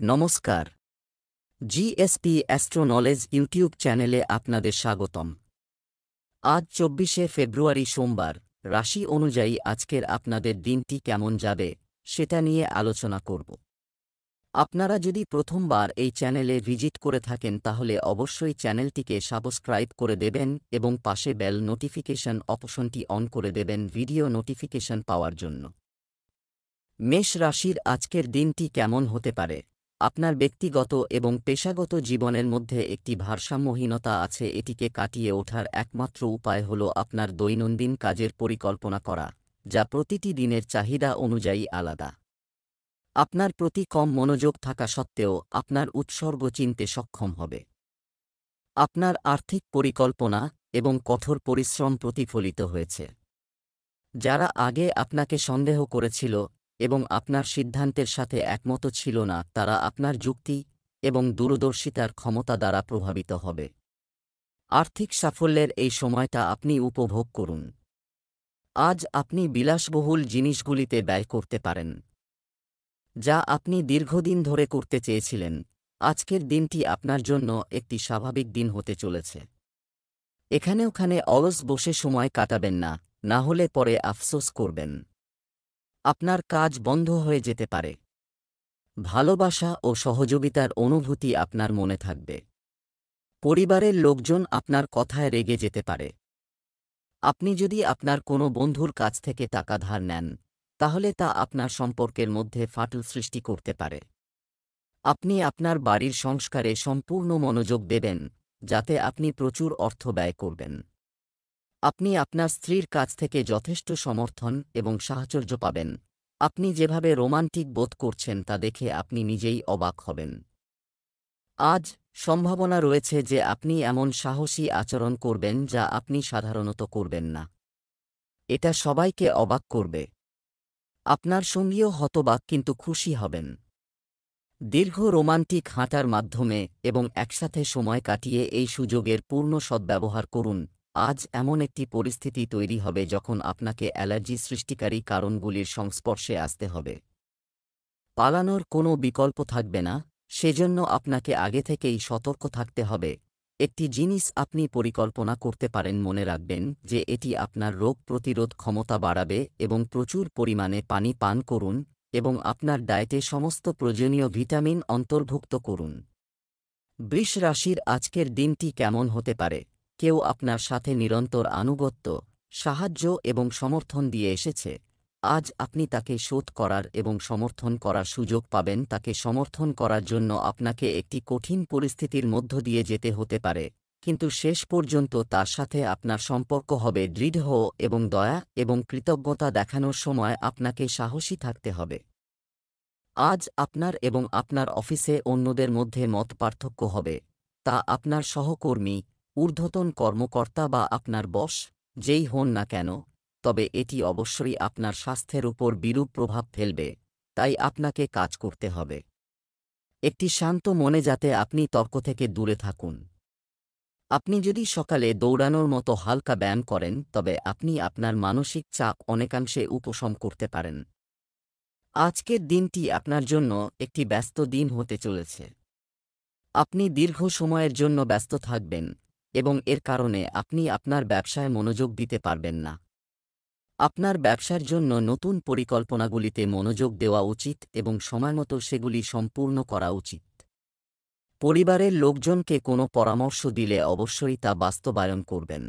নমস্কার। GSP astro knowledge YouTube চ্যানেলে আপনাদের স্বাগতম। আজ ২৪শে ফেব্রুয়ারি সোমবার। রাশি অনুযায়ী আজকের আপনাদের দিনটি কেমন যাবে সেটা নিয়ে আলোচনা করব। আপনারা যদি প্রথমবার এই চ্যানেলে ভিজিট করে থাকেন তাহলে অবশ্যই চ্যানেলটিকে সাবস্ক্রাইব করে দেবেন এবং পাশে বেল নোটিফিকেশন অপশনটি অন করে দেবেন ভিডিও নোটিফিকেশন পাওয়ার জন্য। মেষ রাশির আজকের দিনটি কেমন হতে পারে? আপনার ব্যক্তিগত এবং পেশাগত জীবনের মধ্যে একটি ভারসাম্যহীনতা আছে, এটিকে কাটিয়ে ওঠার একমাত্র উপায় হল আপনার দৈনন্দিন কাজের পরিকল্পনা করা, যা প্রতিটি দিনের চাহিদা অনুযায়ী আলাদা। আপনার প্রতি কম মনোযোগ থাকা সত্ত্বেও আপনার উৎসর্গ চিনতে সক্ষম হবে। আপনার আর্থিক পরিকল্পনা এবং কঠোর পরিশ্রম প্রতিফলিত হয়েছে। যারা আগে আপনাকে সন্দেহ করেছিল এবং আপনার সিদ্ধান্তের সাথে একমত ছিল না, তারা আপনার যুক্তি এবং দূরদর্শিতার ক্ষমতা দ্বারা প্রভাবিত হবে। আর্থিক সাফল্যের এই সময়টা আপনি উপভোগ করুন। আজ আপনি বিলাসবহুল জিনিসগুলিতে ব্যয় করতে পারেন, যা আপনি দীর্ঘদিন ধরে করতে চেয়েছিলেন। আজকের দিনটি আপনার জন্য একটি স্বাভাবিক দিন হতে চলেছে। এখানে ওখানে অলস বসে সময় কাটাবেন না, না হলে পরে আফসোস করবেন। আপনার কাজ বন্ধ হয়ে যেতে পারে। ভালোবাসা ও সহযোগিতার অনুভূতি আপনার মনে থাকবে। পরিবারের লোকজন আপনার কথায় রেগে যেতে পারে। আপনি যদি আপনার কোনো বন্ধুর কাছ থেকে টাকা ধার নেন, তাহলে তা আপনার সম্পর্কের মধ্যে ফাটল সৃষ্টি করতে পারে। আপনি আপনার বাড়ির সংস্কারে সম্পূর্ণ মনোযোগ দেবেন, যাতে আপনি প্রচুর অর্থ ব্যয় করবেন। আপনি আপনার স্ত্রীর কাছ থেকে যথেষ্ট সমর্থন এবং সাহচর্য পাবেন। আপনি যেভাবে রোমান্টিক বোধ করছেন তা দেখে আপনি নিজেই অবাক হবেন। আজ সম্ভাবনা রয়েছে যে আপনি এমন সাহসী আচরণ করবেন যা আপনি সাধারণত করবেন না। এটা সবাইকে অবাক করবে। আপনার সঙ্গীও হতবাক কিন্তু খুশি হবেন। দীর্ঘ রোমান্টিক হাঁটার মাধ্যমে এবং একসাথে সময় কাটিয়ে এই সুযোগের পূর্ণ সদ্ব্যবহার করুন। আজ এমন একটি পরিস্থিতি তৈরি হবে যখন আপনাকে অ্যালার্জি সৃষ্টিকারী কারণগুলির সংস্পর্শে আসতে হবে। পালানোর কোনো বিকল্প থাকবে না, সেজন্য আপনাকে আগে থেকেই সতর্ক থাকতে হবে। একটি জিনিস আপনি পরিকল্পনা করতে পারেন, মনে রাখবেন যে এটি আপনার রোগ প্রতিরোধ ক্ষমতা বাড়াবে এবং প্রচুর পরিমাণে পানি পান করুন এবং আপনার ডায়েটে সমস্ত প্রয়োজনীয় ভিটামিন অন্তর্ভুক্ত করুন। বৃষ রাশির আজকের দিনটি কেমন হতে পারে? কেউ আপনার সাথে নিরন্তর আনুগত্য, সাহায্য এবং সমর্থন দিয়ে এসেছে। আজ আপনি তাকে শোধ করার এবং সমর্থন করার সুযোগ পাবেন। তাকে সমর্থন করার জন্য আপনাকে একটি কঠিন পরিস্থিতির মধ্য দিয়ে যেতে হতে পারে, কিন্তু শেষ পর্যন্ত তার সাথে আপনার সম্পর্ক হবে দৃঢ় এবং দয়া এবং কৃতজ্ঞতা দেখানোর সময় আপনাকে সাহসী থাকতে হবে। আজ আপনার এবং আপনার অফিসে অন্যদের মধ্যে মত পার্থক্য হবে, তা আপনার সহকর্মী, ঊর্ধ্বতন কর্মকর্তা বা আপনার বস যেই হন না কেন, তবে এটি অবশ্যই আপনার স্বাস্থ্যের উপর বিরূপ প্রভাব ফেলবে, তাই আপনাকে কাজ করতে হবে। একটি শান্ত মনে যাতে আপনি তর্ক থেকে দূরে থাকুন। আপনি যদি সকালে দৌড়ানোর মতো হালকা ব্যায়াম করেন তবে আপনি আপনার মানসিক চাপ অনেকাংশে উপশম করতে পারেন। আজকের দিনটি আপনার জন্য একটি ব্যস্ত দিন হতে চলেছে। আপনি দীর্ঘ সময়ের জন্য ব্যস্ত থাকবেন এবং এর কারণে আপনি আপনার ব্যবসায় মনোযোগ দিতে পারবেন না। আপনার ব্যবসার জন্য নতুন পরিকল্পনাগুলিতে মনোযোগ দেওয়া উচিত এবং সময়মতো সেগুলি সম্পূর্ণ করা উচিত। পরিবারের লোকজনকে কোনো পরামর্শ দিলে অবশ্যই তা বাস্তবায়ন করবেন।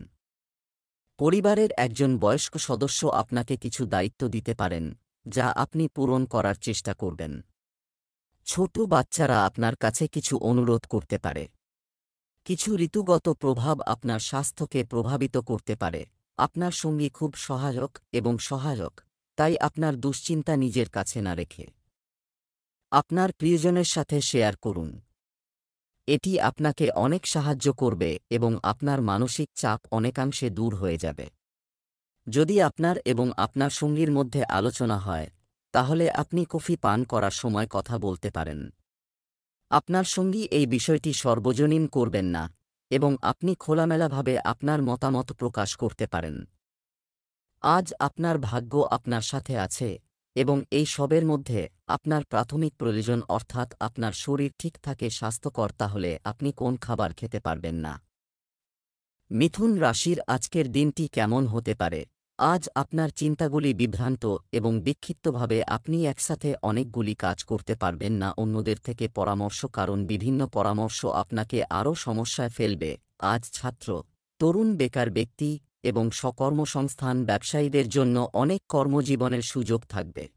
পরিবারের একজন বয়স্ক সদস্য আপনাকে কিছু দায়িত্ব দিতে পারেন, যা আপনি পূরণ করার চেষ্টা করবেন। ছোট বাচ্চারা আপনার কাছে কিছু অনুরোধ করতে পারে। কিছু ঋতুগত প্রভাব আপনার স্বাস্থ্যকে প্রভাবিত করতে পারে। আপনার সঙ্গী খুব সহায়ক, তাই আপনার দুশ্চিন্তা নিজের কাছে না রেখে আপনার প্রিয়জনের সাথে শেয়ার করুন। এটি আপনাকে অনেক সাহায্য করবে এবং আপনার মানসিক চাপ অনেকাংশে দূর হয়ে যাবে। যদি আপনার এবং আপনার সঙ্গীর মধ্যে আলোচনা হয়, তাহলে আপনি কফি পান করার সময় কথা বলতে পারেন। আপনার সঙ্গী এই বিষয়টি সর্বজনীন করবেন না এবং আপনি খোলামেলাভাবে আপনার মতামত প্রকাশ করতে পারেন। আজ আপনার ভাগ্য আপনার সাথে আছে এবং এই সবের মধ্যে আপনার প্রাথমিক প্রয়োজন অর্থাৎ আপনার শরীর ঠিক থাকে স্বাস্থ্যকর, তাহলে আপনি কোন খাবার খেতে পারবেন না। মিথুন রাশির আজকের দিনটি কেমন হতে পারে? আজ আপনার চিন্তাগুলি বিভ্রান্ত এবং বিক্ষিপ্তভাবে আপনি একসাথে অনেকগুলি কাজ করতে পারবেন না অন্যদের থেকে পরামর্শ, কারণ বিভিন্ন পরামর্শ আপনাকে আরও সমস্যায় ফেলবে। আজ ছাত্র, তরুণ, বেকার ব্যক্তি এবং স্বকর্মসংস্থান ব্যবসায়ীদের জন্য অনেক কর্মজীবনের সুযোগ থাকবে।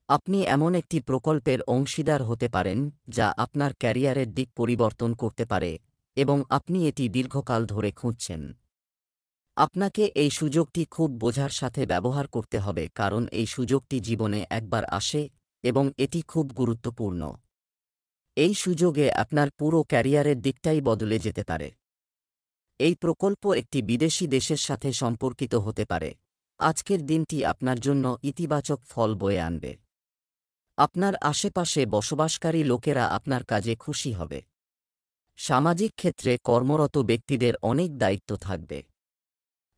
আপনি এমন একটি প্রকল্পের অংশীদার হতে পারেন যা আপনার ক্যারিয়ারের দিক পরিবর্তন করতে পারে এবং আপনি এটি দীর্ঘকাল ধরে খুঁজছেন। আপনাকে এই সুযোগটি খুব বোঝার সাথে ব্যবহার করতে হবে, কারণ এই সুযোগটি জীবনে একবার আসে এবং এটি খুব গুরুত্বপূর্ণ। এই সুযোগে আপনার পুরো ক্যারিয়ারের দিকটাই বদলে যেতে পারে। এই প্রকল্প একটি বিদেশি দেশের সাথে সম্পর্কিত হতে পারে। আজকের দিনটি আপনার জন্য ইতিবাচক ফল বয়ে আনবে। আপনার আশেপাশে বসবাসকারী লোকেরা আপনার কাজে খুশি হবে। সামাজিক ক্ষেত্রে কর্মরত ব্যক্তিদের অনেক দায়িত্ব থাকবে।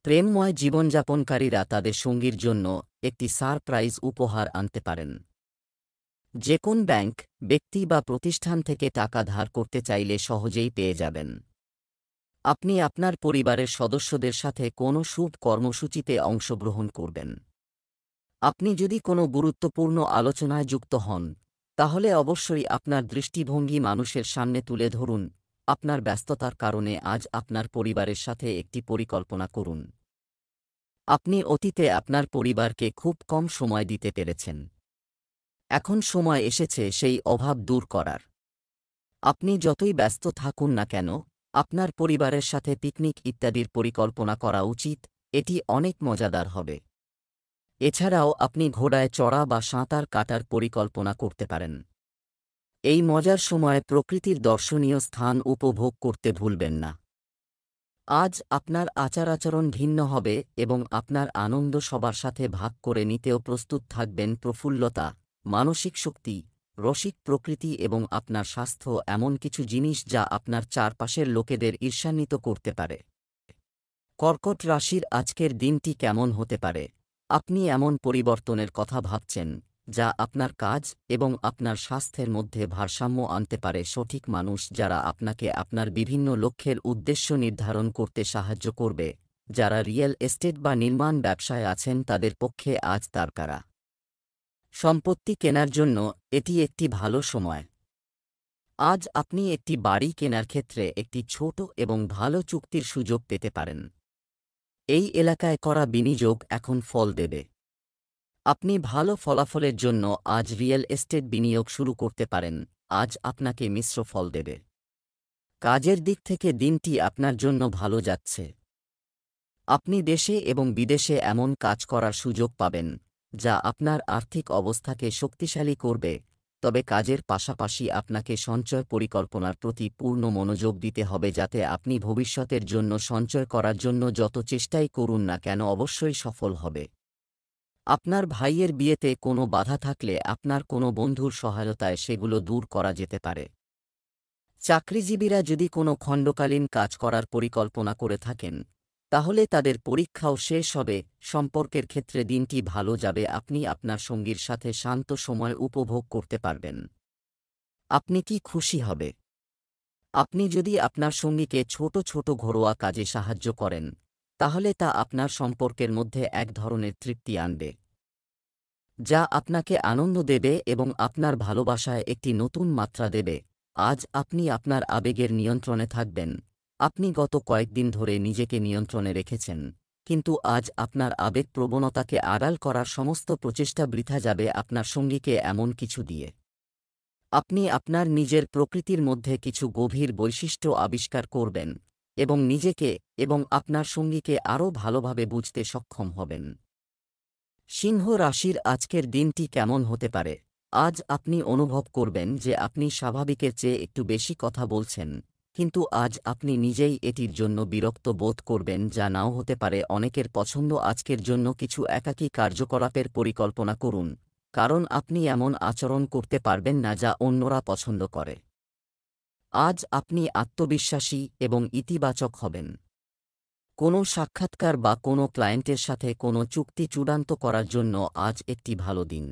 প্রেমময় জীবনযাপনকারীরা তাদের সঙ্গীর জন্য একটি সারপ্রাইজ উপহার আনতে পারেন। যে কোন ব্যাংক, ব্যক্তি বা প্রতিষ্ঠান থেকে টাকা ধার করতে চাইলে সহজেই পেয়ে যাবেন। আপনি আপনার পরিবারের সদস্যদের সাথে কোনো শুভ কর্মসূচিতে অংশগ্রহণ করবেন। আপনি যদি কোনো গুরুত্বপূর্ণ আলোচনায় যুক্ত হন, তাহলে অবশ্যই আপনার দৃষ্টিভঙ্গি মানুষের সামনে তুলে ধরুন। আপনার ব্যস্ততার কারণে আজ আপনার পরিবারের সাথে একটি পরিকল্পনা করুন। আপনি অতীতে আপনার পরিবারকে খুব কম সময় দিতে পেরেছেন। এখন সময় এসেছে সেই অভাব দূর করার। আপনি যতই ব্যস্ত থাকুন না কেন, আপনার পরিবারের সাথে পিকনিক ইত্যাদির পরিকল্পনা করা উচিত, এটি অনেক মজাদার হবে। এছাড়াও আপনি ঘোড়ায় চড়া বা সাঁতার কাটার পরিকল্পনা করতে পারেন। এই মজার সময় প্রকৃতির দর্শনীয় স্থান উপভোগ করতে ভুলবেন না। আজ আপনার আচার-আচরণ ভিন্ন হবে এবং আপনার আনন্দ সবার সাথে ভাগ করে নিতেও প্রস্তুত থাকবেন। প্রফুল্লতা, মানসিক শক্তি, রসিক প্রকৃতি এবং আপনার স্বাস্থ্য এমন কিছু জিনিস যা আপনার চারপাশের লোকেদের ঈর্ষান্বিত করতে পারে। কর্কট রাশির আজকের দিনটি কেমন হতে পারে? আপনি এমন পরিবর্তনের কথা ভাবছেন যা আপনার কাজ এবং আপনার স্বাস্থ্যের মধ্যে ভারসাম্য আনতে পারে। সঠিক মানুষ যারা আপনাকে আপনার বিভিন্ন লক্ষ্যের উদ্দেশ্য নির্ধারণ করতে সাহায্য করবে। যারা রিয়েল এস্টেট বা নির্মাণ ব্যবসায় আছেন তাদের পক্ষে আজ তারকারা। সম্পত্তি কেনার জন্য এটি একটি ভালো সময়। আজ আপনি একটি বাড়ি কেনার ক্ষেত্রে একটি ছোট এবং ভালো চুক্তির সুযোগ পেতে পারেন। এই এলাকায় করা বিনিয়োগ এখন ফল দেবে। আপনি ভালো ফলাফলের জন্য আজ রিয়েল এস্টেট বিনিয়োগ শুরু করতে পারেন। আজ আপনাকে মিশ্র ফল দেবে। কাজের দিক থেকে দিনটি আপনার জন্য ভালো যাচ্ছে। আপনি দেশে এবং বিদেশে এমন কাজ করার সুযোগ পাবেন যা আপনার আর্থিক অবস্থাকে শক্তিশালী করবে, তবে কাজের পাশাপাশি আপনাকে সঞ্চয় পরিকল্পনার প্রতি পূর্ণ মনোযোগ দিতে হবে যাতে আপনি ভবিষ্যতের জন্য সঞ্চয় করার জন্য যত চেষ্টাই করুন না কেন অবশ্যই সফল হবে। আপনার ভাইয়ের বিয়েতে কোনো বাধা থাকলে আপনার কোনো বন্ধুর সহায়তায় সেগুলো দূর করা যেতে পারে। চাকরিজীবীরা যদি কোনো খণ্ডকালীন কাজ করার পরিকল্পনা করে থাকেন, তাহলে তাদের পরীক্ষাও শেষ হবে। সম্পর্কের ক্ষেত্রে দিনটি ভালো যাবে। আপনি আপনার সঙ্গীর সাথে শান্ত সময় উপভোগ করতে পারবেন। আপনি কি খুশি হবে? আপনি যদি আপনার সঙ্গীকে ছোট ছোট ঘরোয়া কাজে সাহায্য করেন, তাহলে তা আপনার সম্পর্কের মধ্যে এক ধরনের তৃপ্তি আনবে, যা আপনাকে আনন্দ দেবে এবং আপনার ভালোবাসায় একটি নতুন মাত্রা দেবে। আজ আপনি আপনার আবেগের নিয়ন্ত্রণে থাকবেন। আপনি গত কয়েকদিন ধরে নিজেকে নিয়ন্ত্রণে রেখেছেন, কিন্তু আজ আপনার আবেগপ্রবণতাকে আড়াল করার সমস্ত প্রচেষ্টা বৃথা যাবে আপনার সঙ্গীকে এমন কিছু দিয়ে। আপনি আপনার নিজের প্রকৃতির মধ্যে কিছু গভীর বৈশিষ্ট্য আবিষ্কার করবেন এবং নিজেকে এবং আপনার সঙ্গীকে আরও ভালোভাবে বুঝতে সক্ষম হবেন। সিংহ রাশির আজকের দিনটি কেমন হতে পারে? আজ আপনি অনুভব করবেন যে আপনি স্বাভাবিকের চেয়ে একটু বেশি কথা বলছেন, কিন্তু আজ আপনি নিজেই এটির জন্য বিরক্ত বোধ করবেন, যা নাও হতে পারে অনেকের পছন্দ। আজকের জন্য কিছু একাকী কার্যকলাপের পরিকল্পনা করুন, কারণ আপনি এমন আচরণ করতে পারবেন না যা অন্যরা পছন্দ করে। আজ আপনি আত্মবিশ্বাসী এবং ইতিবাচক হবেন। কোনো সাক্ষাৎকার বা কোনো ক্লায়েন্টের সাথে কোনো চুক্তি চূড়ান্ত করার জন্য আজ একটি ভালো দিন।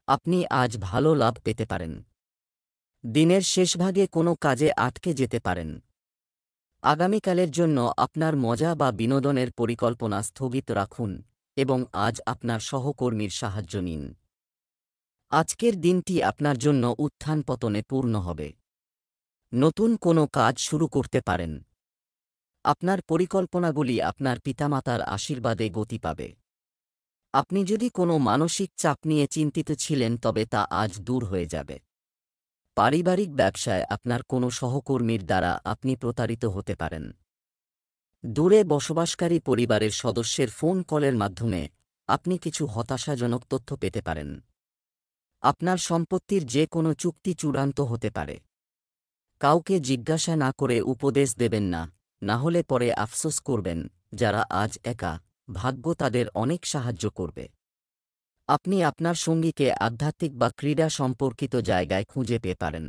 আপনি আজ ভালো লাভ পেতে পারেন। দিনের শেষভাগে কোনো কাজে আটকে যেতে পারেন। আগামীকালের জন্য আপনার মজা বা বিনোদনের পরিকল্পনা স্থগিত রাখুন এবং আজ আপনার সহকর্মীর সাহায্য নিন। আজকের দিনটি আপনার জন্য উত্থান পতনে পূর্ণ হবে। নতুন কোনো কাজ শুরু করতে পারেন। আপনার পরিকল্পনাগুলি আপনার পিতামাতার আশীর্বাদে গতি পাবে। আপনি যদি কোনো মানসিক চাপ নিয়ে চিন্তিত ছিলেন তবে তা আজ দূর হয়ে যাবে। পারিবারিক ব্যবসায় আপনার কোনো সহকর্মীর দ্বারা আপনি প্রতারিত হতে পারেন। দূরে বসবাসকারী পরিবারের সদস্যের ফোন কলের মাধ্যমে আপনি কিছু হতাশাজনক তথ্য পেতে পারেন। আপনার সম্পত্তির যে কোনো চুক্তি চূড়ান্ত হতে পারে। কাউকে জিজ্ঞাসা না করে উপদেশ দেবেন না, না হলে পরে আফসোস করবেন। যারা আজ একা, ভাগ্য তাদের অনেক সাহায্য করবে। আপনি আপনার সঙ্গীকে আধ্যাত্মিক বা ক্রীড়া সম্পর্কিত জায়গায় খুঁজে পেতে পারেন।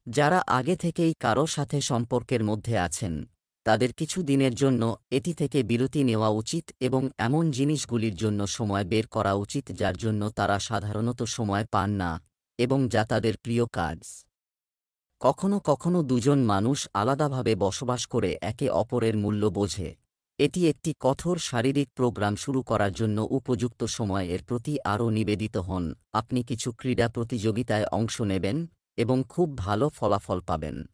যারা আগে থেকেই কারো সাথে সম্পর্কের মধ্যে আছেন, তাদের কিছু দিনের জন্য এটি থেকে বিরতি নেওয়া উচিত এবং এমন জিনিসগুলির জন্য সময় বের করা উচিত যার জন্য তারা সাধারণত সময় পান না এবং যা তাদের প্রিয় কাজ। কখনো কখনো দুজন মানুষ আলাদাভাবে বসবাস করে একে অপরের মূল্য বোঝে। এটি একটি কঠোর শারীরিক প্রোগ্রাম শুরু করার জন্য উপযুক্ত সময় এর প্রতি আরও নিবেদিত হন। আপনি কিছু ক্রীড়া প্রতিযোগিতায় অংশ নেবেন এবং খুব ভালো ফলাফল পাবেন।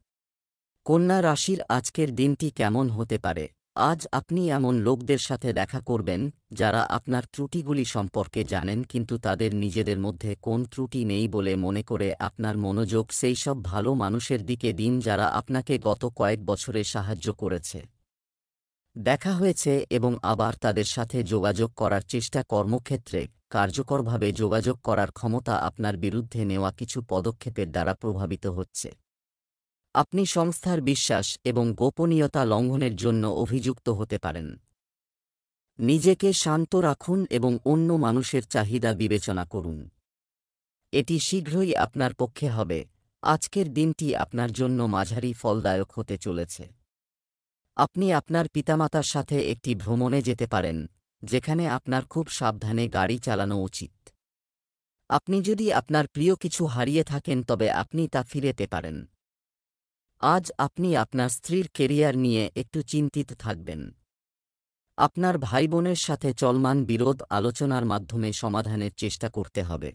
কন্যা রাশির আজকের দিনটি কেমন হতে পারে? আজ আপনি এমন লোকদের সাথে দেখা করবেন যারা আপনার ত্রুটিগুলি সম্পর্কে জানেন কিন্তু তাদের নিজেদের মধ্যে কোন ত্রুটি নেই বলে মনে করে আপনার মনোযোগ সেই সব ভালো মানুষের দিকে দিন যারা আপনাকে গত কয়েক বছরে সাহায্য করেছে। দেখা হয়েছে এবং আবার তাদের সাথে যোগাযোগ করার চেষ্টা কর্মক্ষেত্রে কার্যকরভাবে যোগাযোগ করার ক্ষমতা আপনার বিরুদ্ধে নেওয়া কিছু পদক্ষেপের দ্বারা প্রভাবিত হচ্ছে। আপনি সংস্থার বিশ্বাস এবং গোপনীয়তা লঙ্ঘনের জন্য অভিযুক্ত হতে পারেন। নিজেকে শান্ত রাখুন এবং অন্য মানুষের চাহিদা বিবেচনা করুন। এটি শীঘ্রই আপনার পক্ষে হবে। আজকের দিনটি আপনার জন্য মাঝারি ফলদায়ক হতে চলেছে। আপনি আপনার পিতামাতার সাথে একটি ভ্রমণে যেতে পারেন, যেখানে আপনার খুব সাবধানে গাড়ি চালানো উচিত। আপনি যদি আপনার প্রিয় কিছু হারিয়ে থাকেন তবে আপনি তা ফিরে পেতে পারেন। আজ আপনি আপনার স্ত্রীর কেরিয়ার নিয়ে একটু চিন্তিত থাকবেন। আপনার ভাইবোনের সাথে চলমান বিরোধ আলোচনার মাধ্যমে সমাধানের চেষ্টা করতে হবে।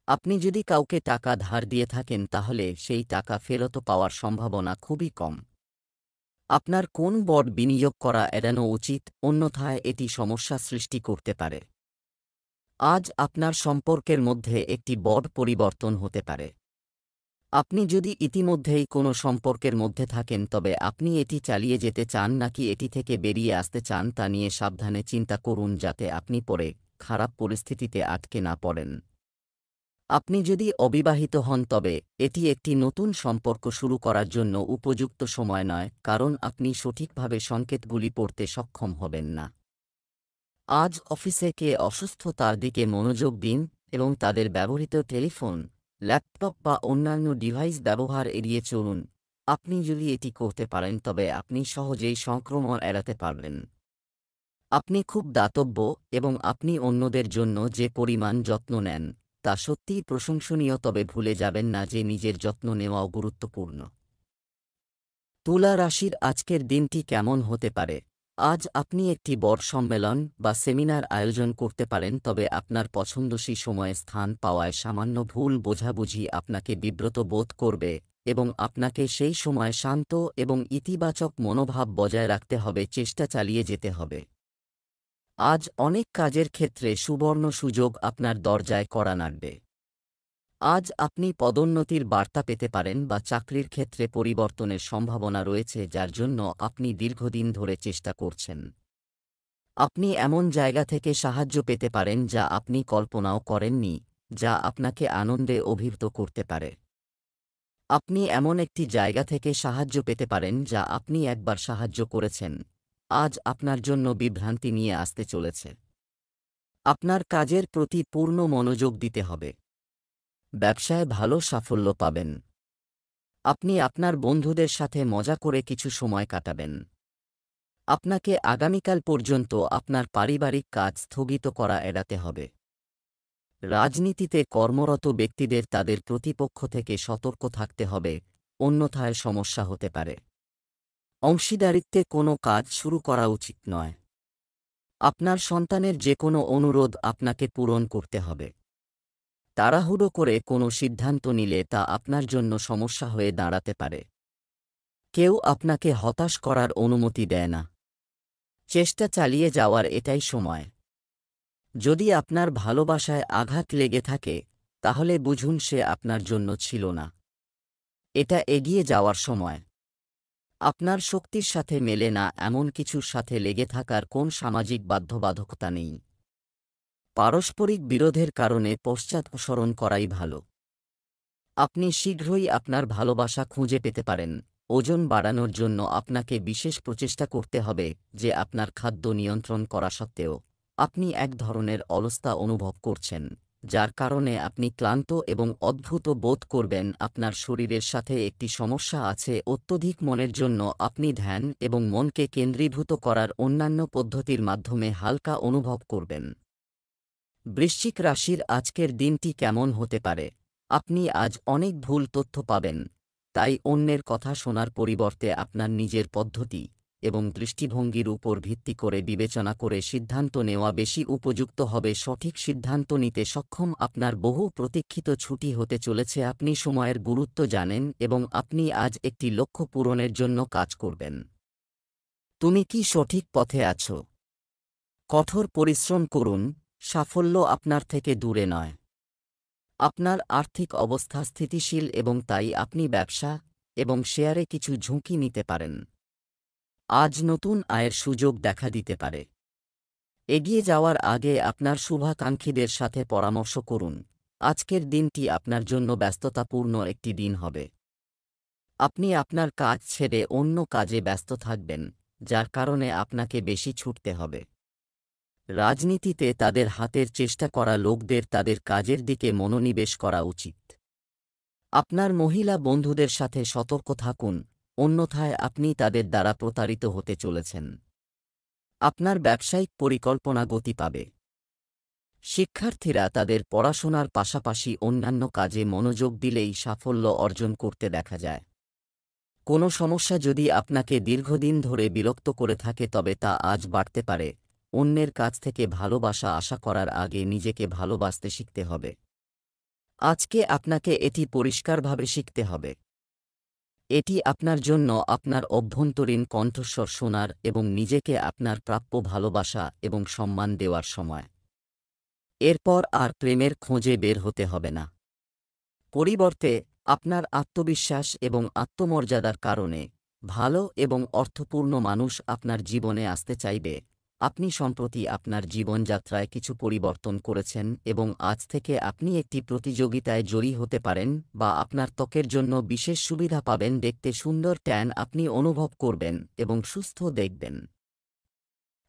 আপনি যদি কাউকে টাকা ধার দিয়ে থাকেন তাহলে সেই টাকা ফেরত পাওয়ার সম্ভাবনা খুবই কম। আপনার কোন বড় বিনিয়োগ করা এড়ানো উচিত, অন্যথায় এটি সমস্যা সৃষ্টি করতে পারে। আজ আপনার সম্পর্কের মধ্যে একটি বড় পরিবর্তন হতে পারে। আপনি যদি ইতিমধ্যেই কোনো সম্পর্কের মধ্যে থাকেন তবে আপনি এটি চালিয়ে যেতে চান নাকি এটি থেকে বেরিয়ে আসতে চান তা নিয়ে সাবধানে চিন্তা করুন যাতে আপনি পরে খারাপ পরিস্থিতিতে আটকে না পড়েন। আপনি যদি অবিবাহিত হন তবে এটি একটি নতুন সম্পর্ক শুরু করার জন্য উপযুক্ত সময় নয়, কারণ আপনি সঠিকভাবে সংকেতগুলি পড়তে সক্ষম হবেন না। আজ অফিসে কে অসুস্থ তার দিকে মনোযোগ দিন এবং তাদের ব্যবহৃত টেলিফোন, ল্যাপটপ বা অন্যান্য ডিভাইস ব্যবহার এড়িয়ে চলুন। আপনি যদি এটি করতে পারেন তবে আপনি সহজেই সংক্রমণ এড়াতে পারবেন। আপনি খুব দাতব্য এবং আপনি অন্যদের জন্য যে পরিমাণ যত্ন নেন তা সত্যিই প্রশংসনীয়, তবে ভুলে যাবেন না যে নিজের যত্ন নেওয়াও গুরুত্বপূর্ণ। তুলা রাশির আজকের দিনটি কেমন হতে পারে? আজ আপনি একটি বড় সম্মেলন বা সেমিনার আয়োজন করতে পারেন, তবে আপনার পছন্দসই সময়ে স্থান পাওয়ায় সামান্য ভুল বোঝাবুঝি আপনাকে বিব্রত বোধ করবে এবং আপনাকে সেই সময় শান্ত এবং ইতিবাচক মনোভাব বজায় রাখতে হবে, চেষ্টা চালিয়ে যেতে হবে। আজ অনেক কাজের ক্ষেত্রে সুবর্ণ সুযোগ আপনার দরজায় কড়া নাড়বে। আজ আপনি পদোন্নতির বার্তা পেতে পারেন বা চাকরির ক্ষেত্রে পরিবর্তনের সম্ভাবনা রয়েছে যার জন্য আপনি দীর্ঘদিন ধরে চেষ্টা করছেন। আপনি এমন জায়গা থেকে সাহায্য পেতে পারেন যা আপনি কল্পনাও করেননি, যা আপনাকে আনন্দে অভিভূত করতে পারে। আপনি এমন একটি জায়গা থেকে সাহায্য পেতে পারেন যা আপনি একবার সাহায্য করেছেন, আজ আপনার জন্য বিভ্রান্তি নিয়ে আসতে চলেছে। আপনার কাজের প্রতি পূর্ণ মনোযোগ দিতে হবে। ব্যবসায় ভালো সাফল্য পাবেন। আপনি আপনার বন্ধুদের সাথে মজা করে কিছু সময় কাটাবেন। আপনাকে আগামীকাল পর্যন্ত আপনার পারিবারিক কাজ স্থগিত করা এড়াতে হবে। রাজনীতিতে কর্মরত ব্যক্তিদের তাদের প্রতিপক্ষ থেকে সতর্ক থাকতে হবে, অন্যথায় সমস্যা হতে পারে। অংশীদারিত্বে কোনো কাজ শুরু করা উচিত নয়। আপনার সন্তানের যে কোনো অনুরোধ আপনাকে পূরণ করতে হবে। তাড়াহুড়ো করে কোনো সিদ্ধান্ত নিলে তা আপনার জন্য সমস্যা হয়ে দাঁড়াতে পারে। কেউ আপনাকে হতাশ করার অনুমতি দেয় না। চেষ্টা চালিয়ে যাওয়ার এটাই সময়। যদি আপনার ভালোবাসায় আঘাত লেগে থাকে, তাহলে বুঝুন সে আপনার জন্য ছিল না। এটা এগিয়ে যাওয়ার সময়। আপনার শক্তির সাথে মেলে না এমন কিছুর সাথে লেগে থাকার কোন সামাজিক বাধ্যবাধকতা নেই। পারস্পরিক বিরোধের কারণে পশ্চাৎপসরণ করাই ভালো। আপনি শীঘ্রই আপনার ভালোবাসা খুঁজে পেতে পারেন। ওজন বাড়ানোর জন্য আপনাকে বিশেষ প্রচেষ্টা করতে হবে যে আপনার খাদ্য নিয়ন্ত্রণ করা সত্ত্বেও আপনি এক ধরনের অলসতা অনুভব করছেন, যার কারণে আপনি ক্লান্ত এবং অদ্ভুত বোধ করবেন। আপনার শরীরের সাথে একটি সমস্যা আছে। অত্যধিক মনের জন্য আপনি ধ্যান এবং মনকে কেন্দ্রীভূত করার অন্যান্য পদ্ধতির মাধ্যমে হালকা অনুভব করবেন। বৃশ্চিক রাশির আজকের দিনটি কেমন হতে পারে? আপনি আজ অনেক ভুল তথ্য পাবেন, তাই অন্যের কথা শোনার পরিবর্তে আপনার নিজের পদ্ধতি এবং দৃষ্টিভঙ্গির উপর ভিত্তি করে বিবেচনা করে সিদ্ধান্ত নেওয়া বেশি উপযুক্ত হবে। সঠিক সিদ্ধান্ত নিতে সক্ষম আপনার বহু প্রতীক্ষিত ছুটি হতে চলেছে। আপনি সময়ের গুরুত্ব জানেন এবং আপনি আজ একটি লক্ষ্য পূরণের জন্য কাজ করবেন। তুমি কি সঠিক পথে আছো? কঠোর পরিশ্রম করুন, সাফল্য আপনার থেকে দূরে নয়। আপনার আর্থিক অবস্থা স্থিতিশীল এবং তাই আপনি ব্যবসা এবং শেয়ারে কিছু ঝুঁকি নিতে পারেন। আজ নতুন আয়ের সুযোগ দেখা দিতে পারে। এগিয়ে যাওয়ার আগে আপনার শুভাকাঙ্ক্ষীদের সাথে পরামর্শ করুন। আজকের দিনটি আপনার জন্য ব্যস্ততাপূর্ণ একটি দিন হবে। আপনি আপনার কাজ ছেড়ে অন্য কাজে ব্যস্ত থাকবেন, যার কারণে আপনাকে বেশি ছুটতে হবে। রাজনীতিতে তাদের হাতের চেষ্টা করা লোকদের তাদের কাজের দিকে মনোনিবেশ করা উচিত। আপনার মহিলা বন্ধুদের সাথে সতর্ক থাকুন, অন্যথায় আপনি তাদের দ্বারা প্রতারিত হতে চলেছেন। আপনার ব্যবসায়িক পরিকল্পনা গতি পাবে। শিক্ষার্থীরা তাদের পড়াশোনার পাশাপাশি অন্যান্য কাজে মনোযোগ দিলেই সাফল্য অর্জন করতে দেখা যায়। কোনো সমস্যা যদি আপনাকে দীর্ঘদিন ধরে বিরক্ত করে থাকে তবে তা আজ বাড়তে পারে। অন্যের কাছ থেকে ভালোবাসা আশা করার আগে নিজেকে ভালোবাসতে শিখতে হবে। আজকে আপনাকে এটি পরিষ্কারভাবে শিখতে হবে। এটি আপনার জন্য আপনার অভ্যন্তরীণ কণ্ঠস্বর শোনার এবং নিজেকে আপনার প্রাপ্য ভালোবাসা এবং সম্মান দেওয়ার সময়। এরপর আর প্রেমের খোঁজে বের হতে হবে না। পরিবর্তে আপনার আত্মবিশ্বাস এবং আত্মমর্যাদার কারণে ভালো এবং অর্থপূর্ণ মানুষ আপনার জীবনে আসতে চাইবে। আপনি সম্প্রতি আপনার জীবনযাত্রায় কিছু পরিবর্তন করেছেন এবং আজ থেকে আপনি একটি প্রতিযোগিতায় জয়ী হতে পারেন বা আপনার ত্বকের জন্য বিশেষ সুবিধা পাবেন। দেখতে সুন্দর ট্যান আপনি অনুভব করবেন এবং সুস্থ দেখবেন।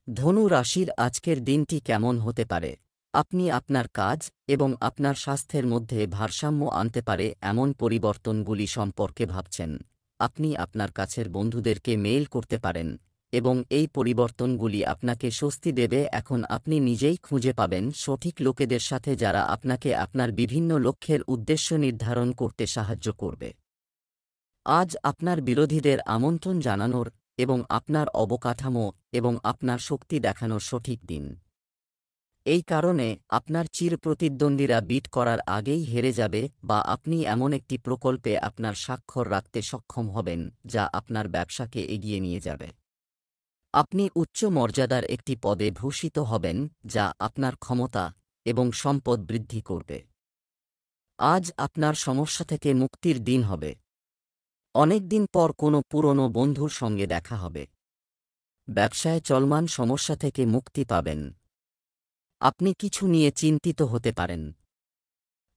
ধনু রাশির আজকের দিনটি কেমন হতে পারে? আপনি আপনার কাজ এবং আপনার স্বাস্থ্যের মধ্যে ভারসাম্য আনতে পারে এমন পরিবর্তনগুলি সম্পর্কে ভাবছেন। আপনি আপনার কাছের বন্ধুদেরকে মেইল করতে পারেন এবং এই পরিবর্তনগুলি আপনাকে স্বস্তি দেবে। এখন আপনি নিজেই খুঁজে পাবেন সঠিক লোকেদের সাথে যারা আপনাকে আপনার বিভিন্ন লক্ষ্যের উদ্দেশ্য নির্ধারণ করতে সাহায্য করবে। আজ আপনার বিরোধীদের আমন্ত্রণ জানানোর এবং আপনার অবকাঠামো এবং আপনার শক্তি দেখানোর সঠিক দিন। এই কারণে আপনার চিরপ্রতিদ্বন্দ্বীরা বিট করার আগেই হেরে যাবে বা আপনি এমন একটি প্রকল্পে আপনার স্বাক্ষর রাখতে সক্ষম হবেন যা আপনার ব্যবসাকে এগিয়ে নিয়ে যাবে। আপনি উচ্চ মর্যাদার একটি পদে ভূষিত হবেন যা আপনার ক্ষমতা এবং সম্পদ বৃদ্ধি করবে। আজ আপনার সমস্যা থেকে মুক্তির দিন হবে। অনেকদিন পর কোনো পুরনো বন্ধুর সঙ্গে দেখা হবে। ব্যবসায় চলমান সমস্যা থেকে মুক্তি পাবেন। আপনি কিছু নিয়ে চিন্তিত হতে পারেন।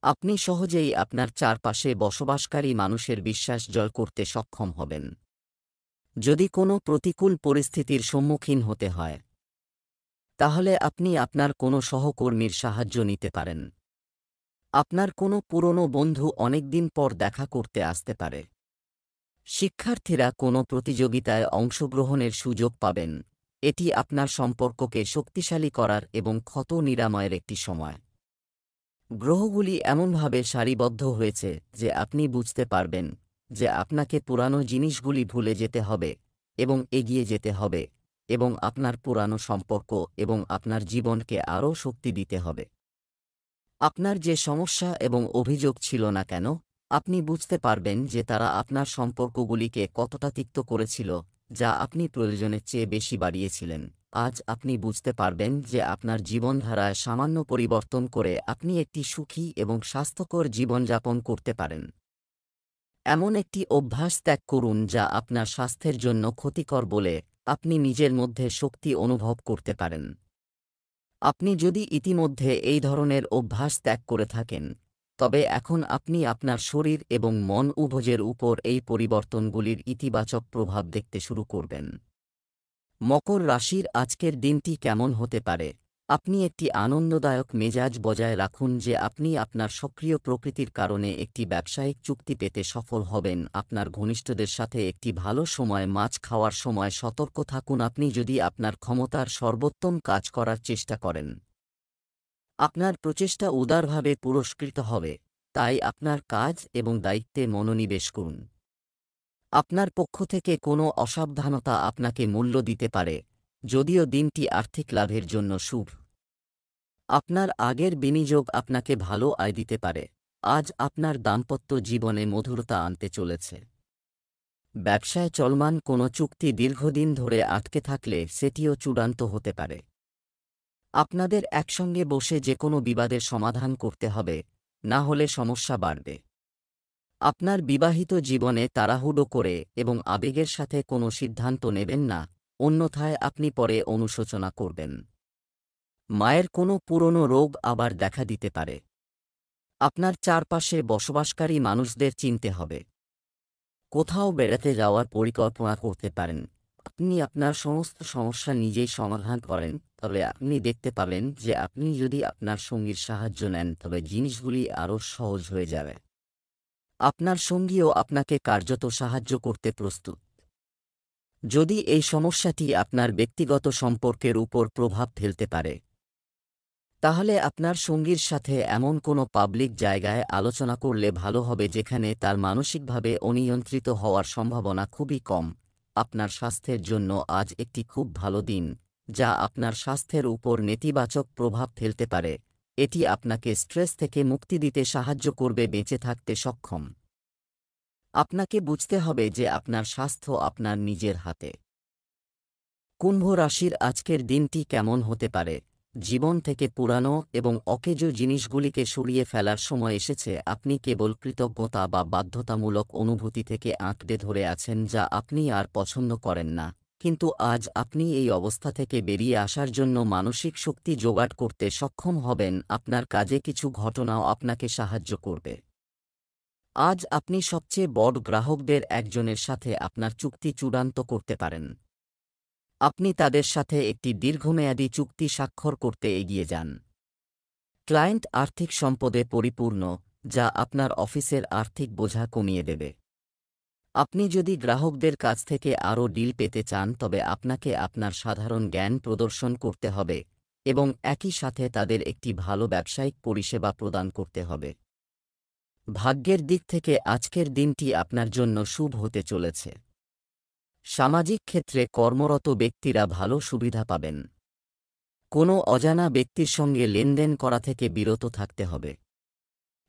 আপনি সহজেই আপনার চারপাশে বসবাসকারী মানুষের বিশ্বাস জয় করতে সক্ষম হবেন। যদি কোনো প্রতিকূল পরিস্থিতির সম্মুখীন হতে হয়, তাহলে আপনি আপনার কোনো সহকর্মীর সাহায্য নিতে পারেন। আপনার কোনো পুরনো বন্ধু অনেকদিন পর দেখা করতে আসতে পারে। শিক্ষার্থীরা কোনো প্রতিযোগিতায় অংশগ্রহণের সুযোগ পাবেন এটি আপনার সম্পর্ককে শক্তিশালী করার এবং ক্ষত নিরাময়ের একটি সময়। গ্রহগুলি এমনভাবে সারিবদ্ধ হয়েছে যে আপনি বুঝতে পারবেন যে আপনাকে পুরানো জিনিসগুলি ভুলে যেতে হবে এবং এগিয়ে যেতে হবে এবং আপনার পুরানো সম্পর্ক এবং আপনার জীবনকে আরও শক্তি দিতে হবে। আপনার যে সমস্যা এবং অভিযোগ ছিল না কেন, আপনি বুঝতে পারবেন যে তারা আপনার সম্পর্কগুলিকে কতটা তিক্ত করেছিল, যা আপনি প্রয়োজনের চেয়ে বেশি বাড়িয়েছিলেন। আজ আপনি বুঝতে পারবেন যে আপনার জীবনধারায় সামান্য পরিবর্তন করে আপনি একটি সুখী এবং স্বাস্থ্যকর জীবনযাপন করতে পারেন। এমন একটি অভ্যাস ত্যাগ করুন যা আপনার স্বাস্থ্যের জন্য ক্ষতিকর বলে আপনি নিজের মধ্যে শক্তি অনুভব করতে পারেন। আপনি যদি ইতিমধ্যে এই ধরনের অভ্যাস ত্যাগ করে থাকেন, তবে এখন আপনি আপনার শরীর এবং মন উভয়ের উপর এই পরিবর্তনগুলির ইতিবাচক প্রভাব দেখতে শুরু করবেন। মকর রাশির আজকের দিনটি কেমন হতে পারে? আপনি একটি আনন্দদায়ক মেজাজ বজায় রাখুন যে আপনি আপনার সক্রিয় প্রকৃতির কারণে একটি ব্যবসায়িক চুক্তি পেতে সফল হবেন। আপনার ঘনিষ্ঠদের সাথে একটি ভালো সময়, মাছ খাওয়ার সময় সতর্ক থাকুন আপনি যদি আপনার ক্ষমতার সর্বোত্তম কাজ করার চেষ্টা করেন। আপনার প্রচেষ্টা উদারভাবে পুরস্কৃত হবে, তাই আপনার কাজ এবং দায়িত্বে মনোনিবেশ করুন। আপনার পক্ষ থেকে কোনো অসাবধানতা আপনাকে মূল্য দিতে পারে, যদিও দিনটি আর্থিক লাভের জন্য শুভ। আপনার আগের বিনিয়োগ আপনাকে ভালো আয় দিতে পারে। আজ আপনার দাম্পত্য জীবনে মধুরতা আনতে চলেছে। ব্যবসায় চলমান কোনো চুক্তি দীর্ঘদিন ধরে আটকে থাকলে সেটিও চূড়ান্ত হতে পারে। আপনাদের একসঙ্গে বসে যে কোনো বিবাদের সমাধান করতে হবে, না হলে সমস্যা বাড়বে। আপনার বিবাহিত জীবনে তাড়াহুড়ো করে এবং আবেগের সাথে কোনো সিদ্ধান্ত নেবেন না, অন্যথায় আপনি পরে অনুশোচনা করবেন। মায়ের কোনো পুরনো রোগ আবার দেখা দিতে পারে। আপনার চারপাশে বসবাসকারী মানুষদের চিনতে হবে। কোথাও বেড়াতে যাওয়ার পরিকল্পনা করতে পারেন। আপনি আপনার সমস্ত সমস্যা নিজেই সমাধান করেন, তবে আপনি দেখতে পাবেন যে আপনি যদি আপনার সঙ্গীর সাহায্য নেন তবে জিনিসগুলি আরও সহজ হয়ে যাবে। আপনার সঙ্গীও আপনাকে কার্যত সাহায্য করতে প্রস্তুত। যদি এই সমস্যাটি আপনার ব্যক্তিগত সম্পর্কের উপর প্রভাব ফেলতে পারে, তাহলে আপনার সঙ্গীর সাথে এমন কোনো পাবলিক জায়গায় আলোচনা করলে ভালো হবে যেখানে তার মানসিকভাবে অনিয়ন্ত্রিত হওয়ার সম্ভাবনা খুবই কম। আপনার স্বাস্থ্যের জন্য আজ একটি খুব ভালো দিন, যা আপনার স্বাস্থ্যের উপর নেতিবাচক প্রভাব ফেলতে পারে। এটি আপনাকে স্ট্রেস থেকে মুক্তি দিতে সাহায্য করবে, বেঁচে থাকতে সক্ষম। আপনাকে বুঝতে হবে যে আপনার স্বাস্থ্য আপনার নিজের হাতে। কুম্ভ রাশির আজকের দিনটি কেমন হতে পারে? জীবন থেকে পুরানো এবং অকেজো জিনিসগুলিকে সরিয়ে ফেলার সময় এসেছে। আপনি কেবল কৃতজ্ঞতা বা বাধ্যতামূলক অনুভূতি থেকে আঁকড়ে ধরে আছেন যা আপনি আর পছন্দ করেন না, কিন্তু আজ আপনি এই অবস্থা থেকে বেরিয়ে আসার জন্য মানসিক শক্তি জোগাড় করতে সক্ষম হবেন। আপনার কাজে কিছু ঘটনাও আপনাকে সাহায্য করবে। আজ আপনি সবচেয়ে বড় গ্রাহকদের একজনের সাথে আপনার চুক্তি চূড়ান্ত করতে পারেন। আপনি তাদের সাথে একটি দীর্ঘমেয়াদী চুক্তি স্বাক্ষর করতে এগিয়ে যান। ক্লায়েন্ট আর্থিক সম্পদে পরিপূর্ণ, যা আপনার অফিসের আর্থিক বোঝা কমিয়ে দেবে। আপনি যদি গ্রাহকদের কাছ থেকে আরও ডিল পেতে চান তবে আপনাকে আপনার সাধারণ জ্ঞান প্রদর্শন করতে হবে এবং একই সাথে তাদের একটি ভালো ব্যবসায়িক পরিষেবা প্রদান করতে হবে। ভাগ্যের দিক থেকে আজকের দিনটি আপনার জন্য শুভ হতে চলেছে। সামাজিক ক্ষেত্রে কর্মরত ব্যক্তিরা ভালো সুবিধা পাবেন। কোনো অজানা ব্যক্তির সঙ্গে লেনদেন করা থেকে বিরত থাকতে হবে।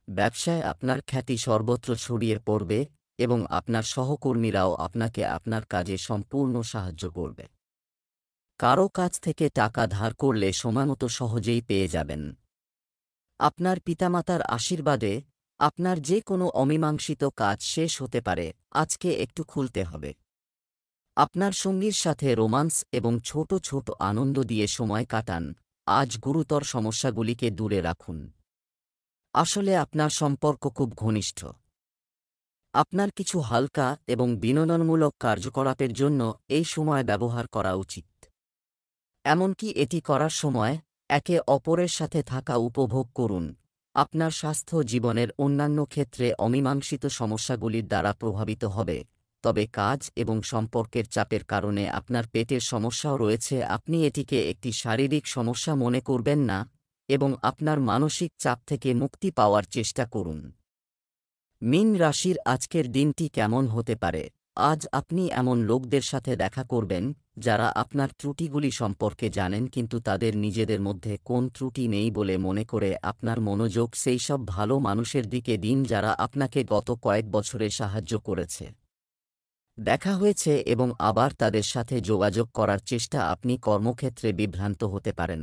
ব্যবসায় আপনার খ্যাতি সর্বত্র ছড়িয়ে পড়বে এবং আপনার সহকর্মীরাও আপনাকে আপনার কাজে সম্পূর্ণ সাহায্য করবে। কারো কাছ থেকে টাকা ধার করলে সময়মতো সহজেই পেয়ে যাবেন। আপনার পিতামাতার আশীর্বাদে আপনার যে কোনো অমীমাংসিত কাজ শেষ হতে পারে। আজকে একটু খুলতে হবে। আপনার সঙ্গীর সাথে রোমান্স এবং ছোট ছোট আনন্দ দিয়ে সময় কাটান। আজ গুরুতর সমস্যাগুলিকে দূরে রাখুন। আসলে আপনার সম্পর্ক খুব ঘনিষ্ঠ। আপনার কিছু হালকা এবং বিনোদনমূলক কার্যকলাপের জন্য এই সময় ব্যবহার করা উচিত। এমনকি এটি করার সময় একে অপরের সাথে থাকা উপভোগ করুন। আপনার স্বাস্থ্য জীবনের অন্যান্য ক্ষেত্রে অমীমাংসিত সমস্যাগুলির দ্বারা প্রভাবিত হবে, তবে কাজ এবং সম্পর্কের চাপের কারণে আপনার পেটের সমস্যাও রয়েছে। আপনি এটিকে একটি শারীরিক সমস্যা মনে করবেন না এবং আপনার মানসিক চাপ থেকে মুক্তি পাওয়ার চেষ্টা করুন। মীন রাশির আজকের দিনটি কেমন হতে পারে? আজ আপনি এমন লোকদের সাথে দেখা করবেন যারা আপনার ত্রুটিগুলি সম্পর্কে জানেন কিন্তু তাদের নিজেদের মধ্যে কোন ত্রুটি নেই বলে মনে করে আপনার মনোযোগ সেই সব ভালো মানুষের দিকে দিন যারা আপনাকে গত কয়েক বছরে সাহায্য করেছে। দেখা হয়েছে এবং আবার তাদের সাথে যোগাযোগ করার চেষ্টা। আপনি কর্মক্ষেত্রে বিভ্রান্ত হতে পারেন,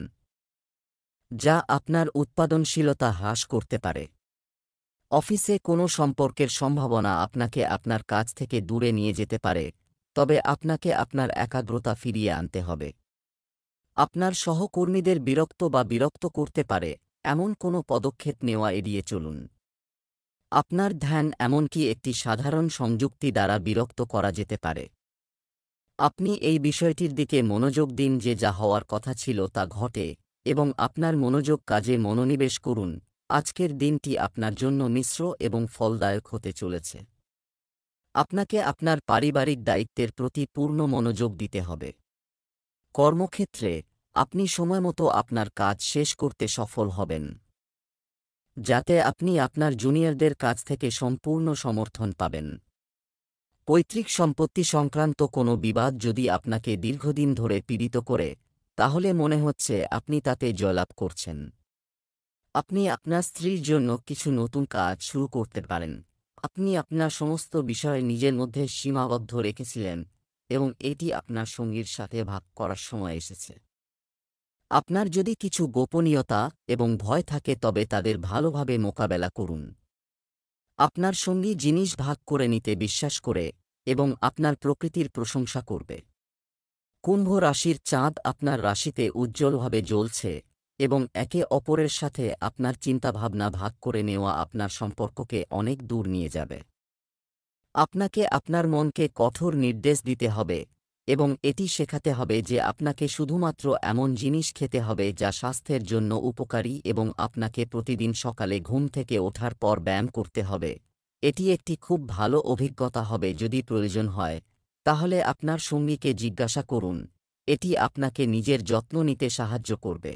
যা আপনার উৎপাদনশীলতা হ্রাস করতে পারে। অফিসে কোনো সম্পর্কের সম্ভাবনা আপনাকে আপনার কাজ থেকে দূরে নিয়ে যেতে পারে, তবে আপনাকে আপনার একাগ্রতা ফিরিয়ে আনতে হবে। আপনার সহকর্মীদের বিরক্ত করতে পারে এমন কোনো পদক্ষেপ নেওয়া এড়িয়ে চলুন। আপনার ধ্যান এমনকি একটি সাধারণ সংযুক্তি দ্বারা বিরক্ত করা যেতে পারে। আপনি এই বিষয়টির দিকে মনোযোগ দিন যে যা হওয়ার কথা ছিল তা ঘটে এবং আপনার মনোযোগ কাজে মনোনিবেশ করুন। আজকের দিনটি আপনার জন্য মিশ্র এবং ফলদায়ক হতে চলেছে। আপনাকে আপনার পারিবারিক দায়িত্বের প্রতি পূর্ণ মনোযোগ দিতে হবে। কর্মক্ষেত্রে আপনি সময়মতো আপনার কাজ শেষ করতে সফল হবেন, যাতে আপনি আপনার জুনিয়রদের কাছ থেকে সম্পূর্ণ সমর্থন পাবেন। পৈতৃক সম্পত্তি সংক্রান্ত কোনো বিবাদ যদি আপনাকে দীর্ঘদিন ধরে পীড়িত করে, তাহলে মনে হচ্ছে আপনি তাতে জয়লাভ করছেন। আপনি আপনার স্ত্রীর জন্য কিছু নতুন কাজ শুরু করতে পারেন। আপনি আপনার সমস্ত বিষয় নিজের মধ্যে সীমাবদ্ধ রেখেছিলেন এবং এটি আপনার সঙ্গীর সাথে ভাগ করার সময় এসেছে। আপনার যদি কিছু গোপনীয়তা এবং ভয় থাকে তবে তাদের ভালোভাবে মোকাবেলা করুন। আপনার সঙ্গী জিনিস ভাগ করে নিতে বিশ্বাস করে এবং আপনার প্রকৃতির প্রশংসা করবে। কুম্ভ রাশির চাঁদ আপনার রাশিতে উজ্জ্বলভাবে জ্বলছে এবং একে অপরের সাথে আপনার চিন্তাভাবনা ভাগ করে নেওয়া আপনার সম্পর্ককে অনেক দূর নিয়ে যাবে। আপনাকে আপনার মনকে কঠোর নির্দেশ দিতে হবে এবং এটি শেখাতে হবে যে আপনাকে শুধুমাত্র এমন জিনিস খেতে হবে যা স্বাস্থ্যের জন্য উপকারী এবং আপনাকে প্রতিদিন সকালে ঘুম থেকে ওঠার পর ব্যায়াম করতে হবে। এটি একটি খুব ভালো অভিজ্ঞতা হবে। যদি প্রয়োজন হয় তাহলে আপনার সঙ্গীকে জিজ্ঞাসা করুন, এটি আপনাকে নিজের যত্ন নিতে সাহায্য করবে।